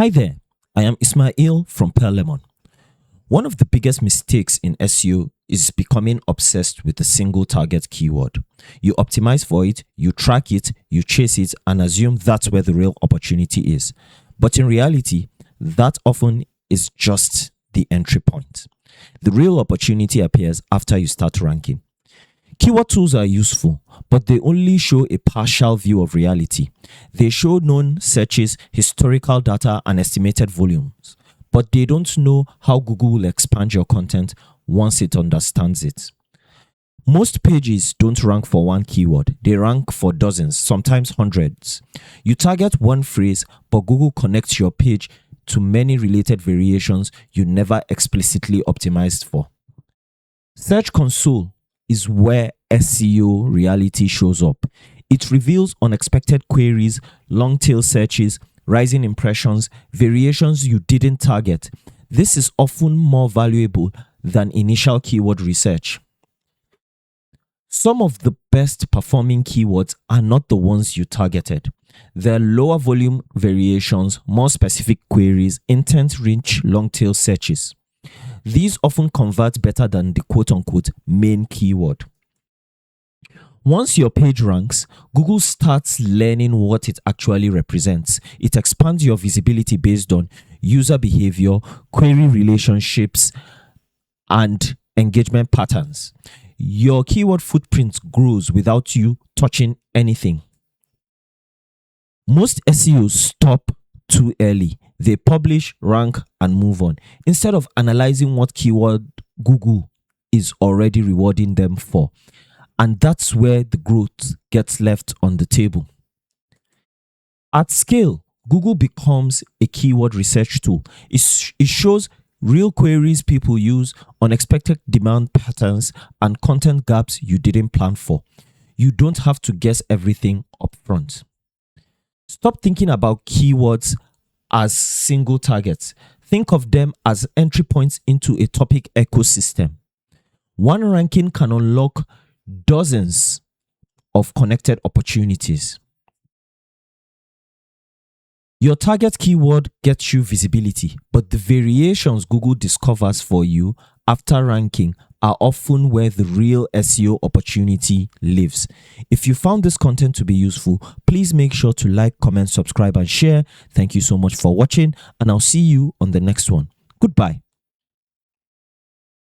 Hi there, I am Ismail from Pearl Lemon. One of the biggest mistakes in SEO is becoming obsessed with a single target keyword. You optimize for it, you track it, you chase it, and assume that's where the real opportunity is. But in reality, that often is just the entry point. The real opportunity appears after you start ranking. Keyword tools are useful, but they only show a partial view of reality. They show known searches, historical data, and estimated volumes, but they don't know how Google will expand your content once it understands it. Most pages don't rank for one keyword, they rank for dozens, sometimes hundreds. You target one phrase, but Google connects your page to many related variations you never explicitly optimized for. Search Console is where SEO reality shows up. It reveals unexpected queries, long tail searches, rising impressions, variations you didn't target. This is often more valuable than initial keyword research. Some of the best performing keywords are not the ones you targeted. They're lower volume variations, more specific queries, intent-rich long tail searches. These often convert better than the quote-unquote main keyword. Once your page ranks, Google starts learning what it actually represents. It expands your visibility based on user behavior, query relationships, and engagement patterns. Your keyword footprint grows without you touching anything. Most SEOs stop too early. They publish, rank, and move on, instead of analyzing what keyword Google is already rewarding them for. And that's where the growth gets left on the table. At scale, Google becomes a keyword research tool. It shows real queries people use, unexpected demand patterns, and content gaps you didn't plan for. You don't have to guess everything upfront. Stop thinking about keywords as single targets. Think of them as entry points into a topic ecosystem. One ranking can unlock dozens of connected opportunities. Your target keyword gets you visibility, but the variations Google discovers for you after ranking are often where the real SEO opportunity lives. If you found this content to be useful, please make sure to like, comment, subscribe, and share. Thank you so much for watching, and I'll see you on the next one. Goodbye.